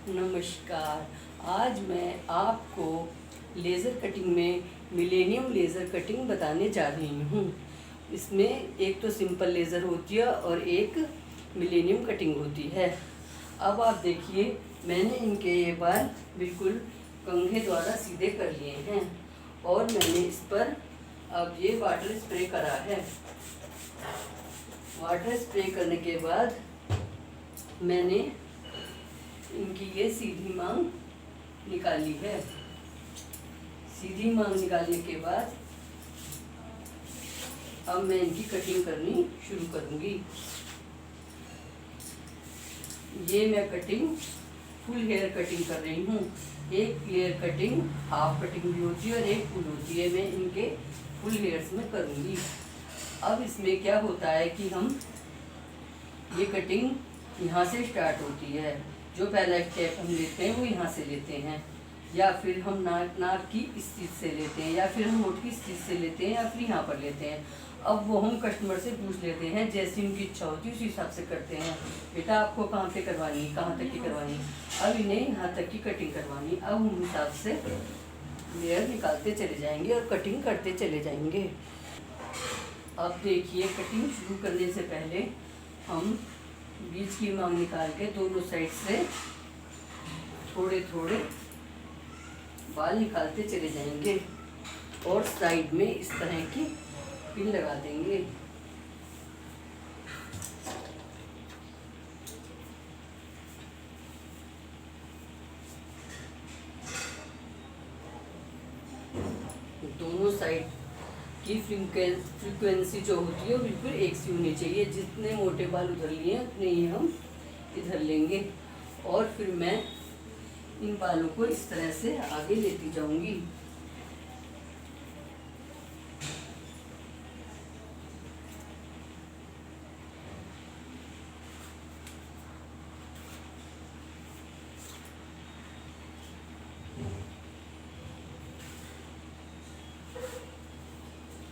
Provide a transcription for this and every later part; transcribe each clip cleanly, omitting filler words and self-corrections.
नमस्कार। आज मैं आपको लेज़र कटिंग में मिलेनियम लेज़र कटिंग बताने जा रही हूँ। इसमें एक तो सिंपल लेज़र होती है और एक मिलेनियम कटिंग होती है। अब आप देखिए, मैंने इनके ये बाल बिल्कुल कंघे द्वारा सीधे कर लिए हैं और मैंने इस पर अब ये वाटर स्प्रे करा है। वाटर स्प्रे करने के बाद मैंने इनकी ये सीधी मांग निकाली है। सीधी मांग निकालने के बाद अब मैं इनकी कटिंग करनी शुरू करूंगी। ये मैं कटिंग फुल हेयर कटिंग कर रही हूँ। एक लेयर कटिंग हाफ कटिंग भी होती है और एक फुल होती है। मैं इनके फुल हेयर्स में करूँगी। अब इसमें क्या होता है कि हम ये कटिंग यहाँ से स्टार्ट होती है। जो पहला स्टेप हम लेते हैं वो यहाँ से लेते हैं, या फिर हम नाक की इस चीज़ से लेते हैं, या फिर हम होठ की इस चीज़ से लेते हैं, या फिर यहाँ पर लेते हैं। अब वो हम कस्टमर से पूछ लेते हैं, जैसी उनकी इच्छा होती है उसी हिसाब से करते हैं। बेटा आपको कहाँ पे करवानी, कहाँ तक की करवानी। अब इन्हें यहाँ तक की कटिंग करवानी। अब हम हिसाब से लेयर निकालते चले जाएंगे और कटिंग करते चले जाएंगे। अब देखिए, कटिंग शुरू करने से पहले हम बीच की मांग निकाल के दोनों साइड से थोड़े थोड़े बाल निकालते चले जाएंगे और साइड में इस तरह की पिन लगा देंगे। दोनों साइड की फ्रीक्वेंसी जो होती है वो बिल्कुल एक सी होनी चाहिए। जितने मोटे बाल उधर लिए उतने ही हम इधर लेंगे और फिर मैं इन बालों को इस तरह से आगे लेती जाऊंगी।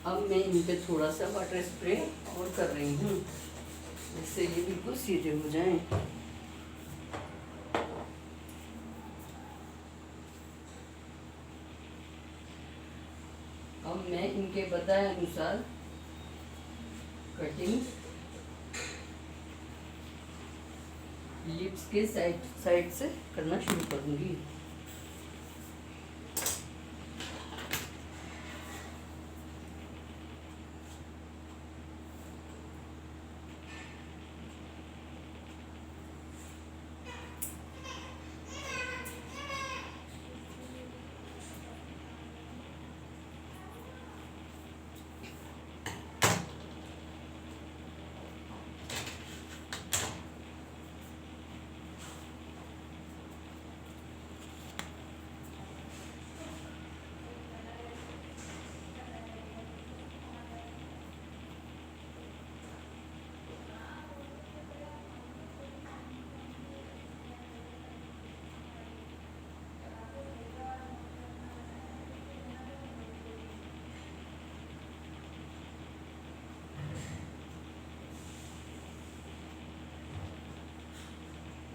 अब मैं इन पे थोड़ा सा वाटर स्प्रे और कर रही हूँ, जिससे ये बिल्कुल सीधे हो जाएं। अब मैं इनके बताए अनुसार कटिंग लिप्स के साइड से करना शुरू करूँगी।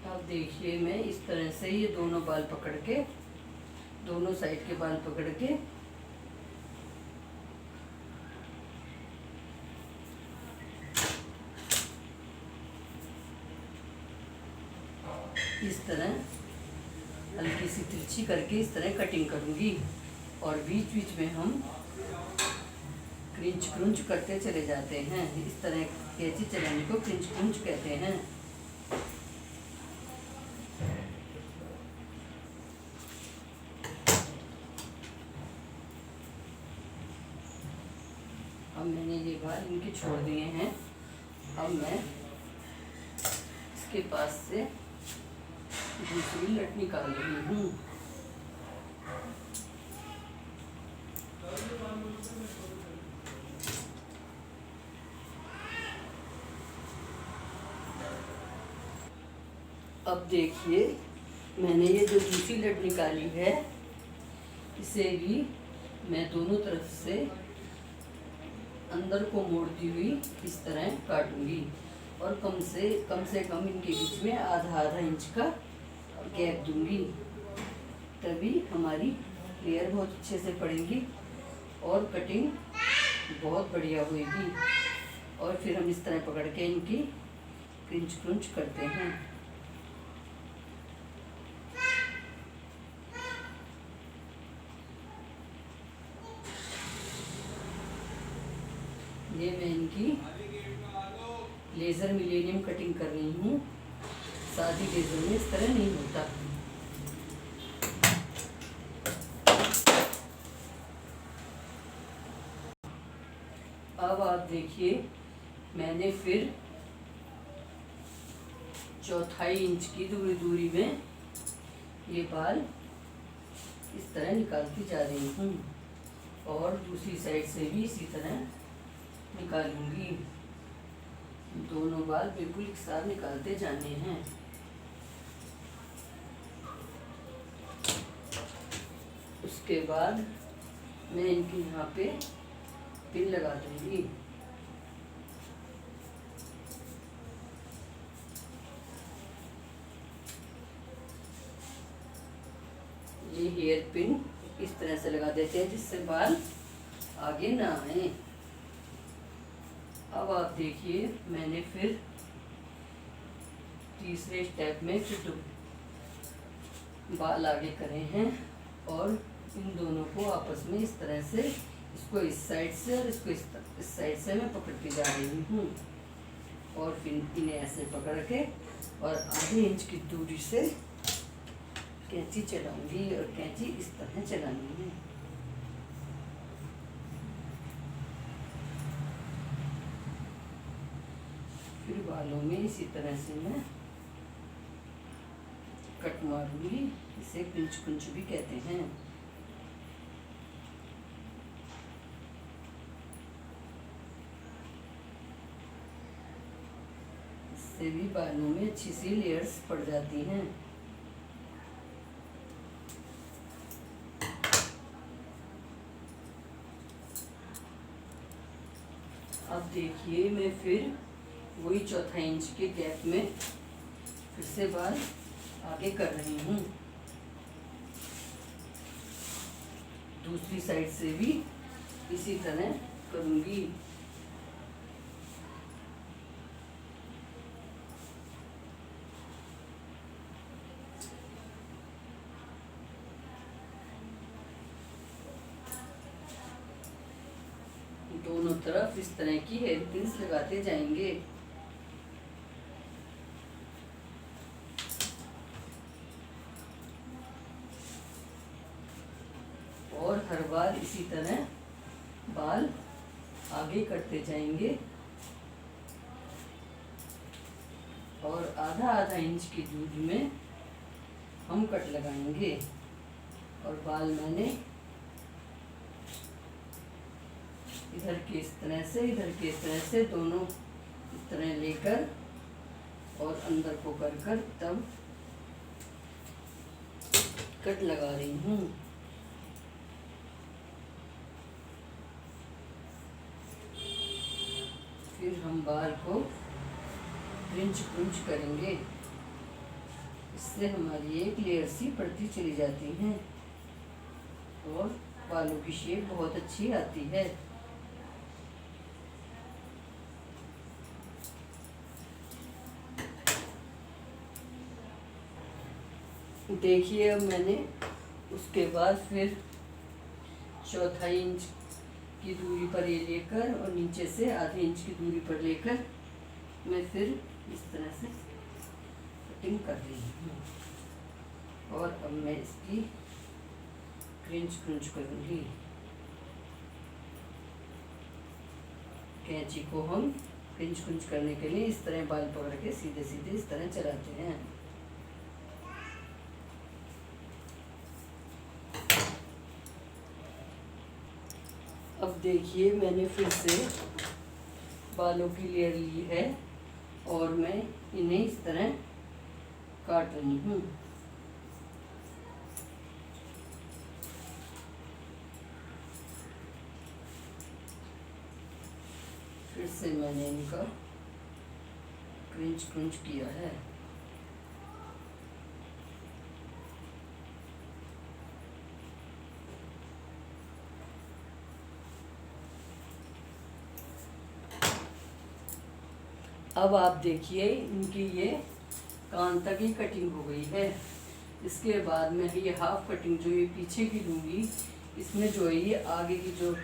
अब देखिए, मैं इस तरह से ये दोनों बाल पकड़ के, दोनों साइड के बाल पकड़ के इस तरह हल्की सी तिरछी करके इस तरह कटिंग करूँगी और बीच बीच में हम क्रिंच क्रुंच करते चले जाते हैं। इस तरह कैंची चलाने को क्रिंच क्रुंच कहते हैं। अब मैंने ये बाल इनके छोड़ दिए हैं। अब मैं इसके पास से दूसरी लट निकाल रही हूँ। अब देखिए, मैंने ये जो दूसरी लट निकाली है इसे भी मैं दोनों तरफ से अंदर को मोड़ती हुई इस तरह काटूंगी और कम से कम इनके बीच में आधा इंच का गैप दूंगी, तभी हमारी लेयर बहुत अच्छे से पड़ेंगी और कटिंग बहुत बढ़िया होगी। और फिर हम इस तरह पकड़ के इनकी क्रिंच क्रुंच करते हैं। ये मैं इनकी लेज़र मिलेनियम कटिंग कर रही हूँ। सादी लेज़र में इस तरह नहीं होता। अब आप देखिए, मैंने फिर 1/4 इंच की दूरी में ये बाल इस तरह निकालती जा रही हूँ और दूसरी साइड से भी इसी तरह निकालूंगी। दोनों बाल बिल्कुल एक साथ निकालते जाने हैं। उसके बाद मैं इनके यहाँ पे पिन लगा दूंगी। ये हेयर पिन इस तरह से लगा देते हैं जिससे बाल आगे ना आए। अब आप देखिए, मैंने फिर तीसरे स्टेप में फिर बाल आगे करे हैं और इन दोनों को आपस में इस तरह से, इसको इस साइड से और इसको इस साइड से मैं पकड़ती जा रही हूँ और फिर इन्हें ऐसे पकड़ के और आधे इंच की दूरी से कैंची चलाऊंगी और कैंची इस तरह चलानी है। फिर बालों में इसी तरह से मैं कट मारूंगी। इसे कुंच कुंच भी कहते हैं। इससे भी बालों में अच्छी सी लेयर्स पड़ जाती हैं। अब देखिए, मैं फिर वही 1/4 इंच के गैप में फिर से बाल आगे कर रही हूँ। दूसरी साइड से भी इसी तरह करूँगी। दोनों तरफ इस तरह की हेयर पिन्स लगाते जाएंगे। और हर बार इसी तरह बाल आगे करते जाएंगे और आधा इंच की दूरी में हम कट लगाएंगे। और बाल मैंने इधर के इस तरह से, इधर के इस तरह से दोनों इस तरह लेकर और अंदर को कर तब कट लगा रही हूँ। फिर हम बाल को क्रिंच क्रुंच करेंगे। इससे हमारी एक लेयर सी पड़ती चली जाती है और बालों की शेप बहुत अच्छी आती है। देखिए, अब मैंने उसके बाद फिर 1/4 इंच की दूरी पर ये लेकर और नीचे से आधे इंच की दूरी पर लेकर मैं फिर इस तरह से कटिंग कर रही हूँ। और अब मैं इसकी क्रिंच क्रुंच करूँगी। कैंची को हम क्रिंच क्रुंच करने के लिए इस तरह बाल पकड़ के सीधे सीधे इस तरह चलाते हैं। अब देखिए, मैंने फिर से बालों की लेयर ली है और मैं इन्हें इस तरह काट रही हूँ। फिर से मैंने इनका क्रिंच क्रुंच किया है। अब आप देखिए इनकी ये कान तक ही कटिंग हो गई है। इसके बाद मैं ये हाफ कटिंग जो ये पीछे की लूँगी, इसमें जो है ये आगे की जो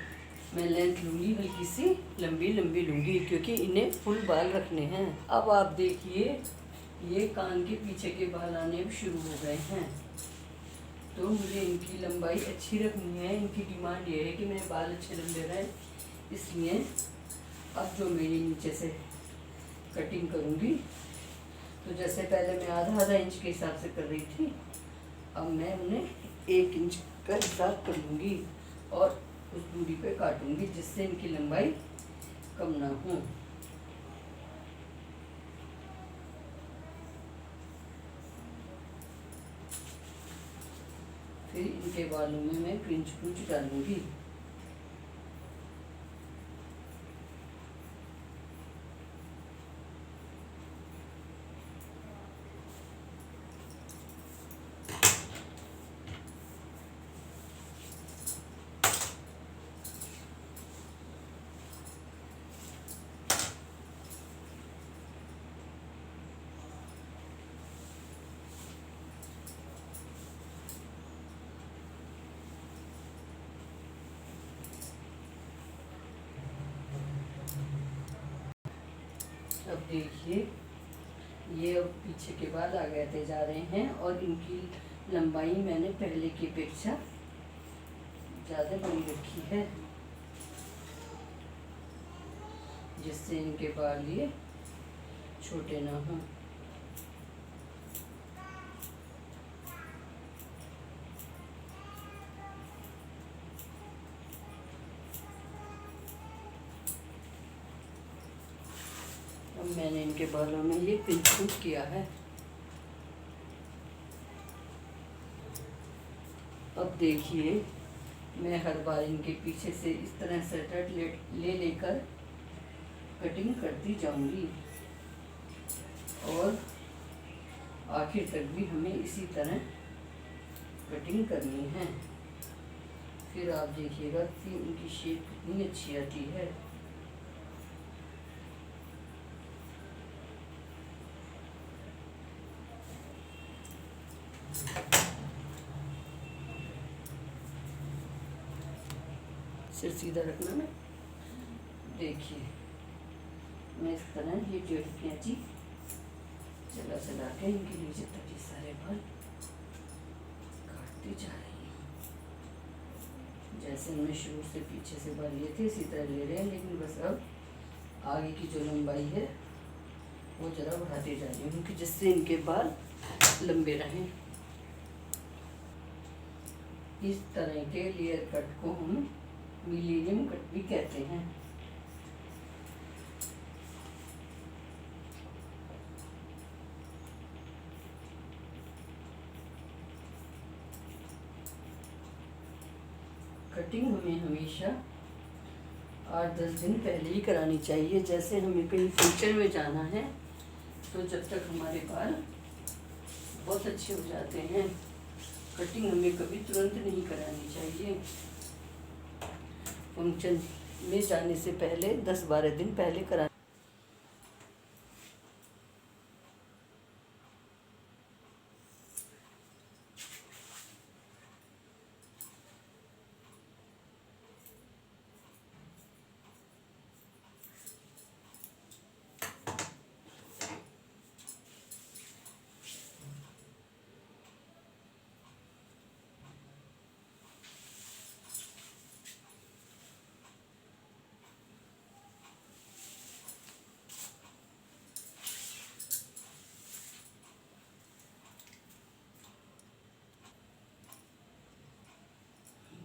मैं लेंथ लूँगी हल्की सी लंबी लंबी लूँगी, क्योंकि इन्हें फुल बाल रखने हैं। अब आप देखिए ये कान के पीछे के बाल आने अब शुरू हो गए हैं, तो मुझे इनकी लंबाई अच्छी रखनी है। इनकी डिमांड ये है कि मेरे बाल अच्छे लंबे रहें, इसलिए अब जो मेरी नीचे से कटिंग करूँगी, तो जैसे पहले मैं आधा इंच के हिसाब से कर रही थी, अब मैं उन्हें 1 इंच का हिसाब कर लूँगी और उस दूरी पे काटूँगी, जिससे इनकी लंबाई कम ना हो। फिर इनके बालों में मैं क्रिंच डालूँगी। अब देखिए ये अब पीछे के बाल आगे जा रहे हैं और इनकी लंबाई मैंने पहले की अपेक्षा ज़्यादा बड़ी रखी है, जिससे इनके बाल ये छोटे ना हों। अब मैंने इनके बालों में ये पिंच किया है। अब देखिए मैं हर बार इनके पीछे से इस तरह से लेकर कटिंग करती जाऊंगी और आखिर तक भी हमें इसी तरह कटिंग करनी है। फिर आप देखिएगा कि उनकी शेप कितनी अच्छी आती है। सिर सीधा रखना ना। देखिए मैं इस तरह ये डेढ़ कैंची चला के इनके नीचे तक ये सारे बाल काटती जा रही हूँ। जैसे मैं शुरू से पीछे से बाल लिए थे इसी तरह ले रहे हैं, लेकिन बस अब आगे की जो लंबाई है वो ज़रा बढ़ाते जा रही हूँ कि जिससे इनके बाल लंबे रहें। इस तरह के लेयर कट को हम मिलेनियम कट भी कहते हैं। कटिंग हमें हमेशा 8-10 दिन पहले ही करानी चाहिए। जैसे हमें कहीं फंक्शन में जाना है तो जब तक हमारे बाल बहुत अच्छे हो जाते हैं, कटिंग हमें कभी तुरंत नहीं करानी चाहिए। फंक्शन में जाने से पहले 10-12 दिन पहले करा।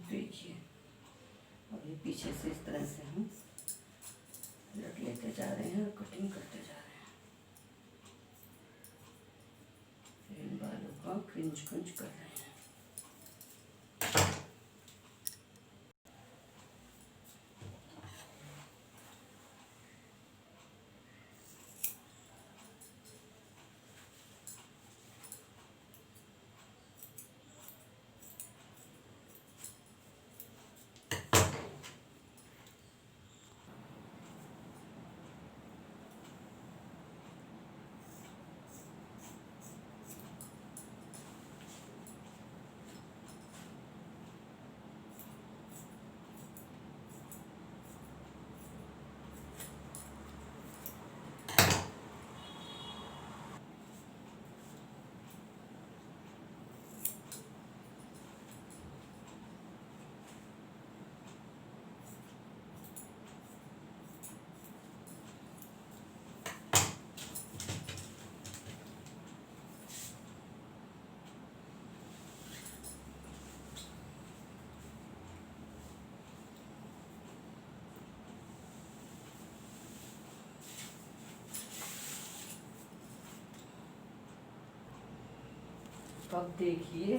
देखिए अब ये पीछे से इस तरह से हम रख लेते जा रहे हैं और कटिंग करते जा रहे हैं। फिर इन बालों का क्रिंच कर रहे हैं। अब देखिए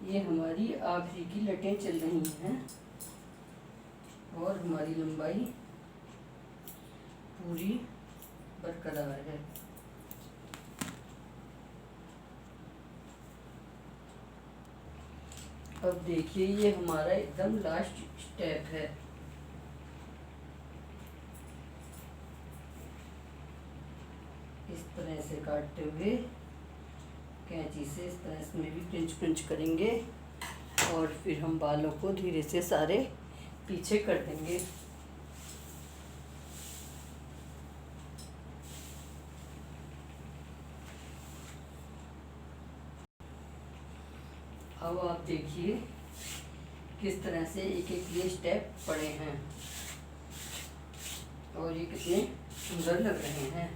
ये हमारी आखिरी की लटें चल रही हैं और हमारी लंबाई पूरी बरकरार है। अब देखिए ये हमारा एकदम लास्ट स्टेप है। इस तरह से काटते हुए कैंची से इस तरह इसमें भी पिंच करेंगे और फिर हम बालों को धीरे से सारे पीछे कर देंगे। अब आप देखिए किस तरह से एक एक ये स्टेप पड़े हैं और ये कितने सुंदर लग रहे हैं।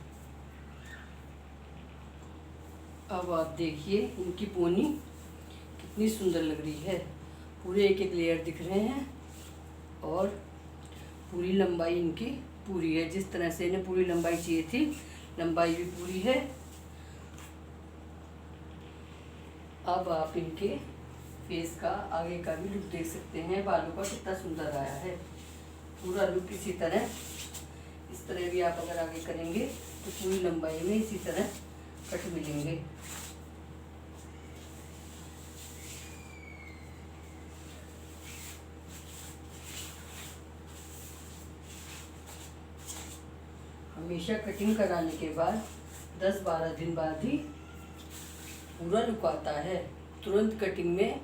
अब आप देखिए इनकी पोनी कितनी सुंदर लग रही है। पूरे एक एक लेयर दिख रहे हैं और पूरी लंबाई इनकी पूरी है। जिस तरह से इन्हें पूरी लंबाई चाहिए थी, लंबाई भी पूरी है। अब आप इनके फेस का आगे का भी लुक देख सकते हैं। बालों का कितना सुंदर आया है। पूरा लुक इसी तरह, इस तरह भी आप अगर आगे करेंगे तो पूरी लंबाई में इसी तरह कट मिलेंगे। हमेशा कटिंग कराने के बाद 10-12 दिन बाद ही पूरा लुक आता है। तुरंत कटिंग में,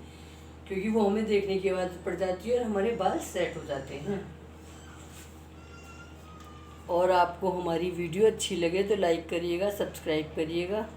क्योंकि वो हमें देखने के बाद पड़ जाती है और हमारे बाल सेट हो जाते हैं। और आपको हमारी वीडियो अच्छी लगे तो लाइक करिएगा, सब्सक्राइब करिएगा।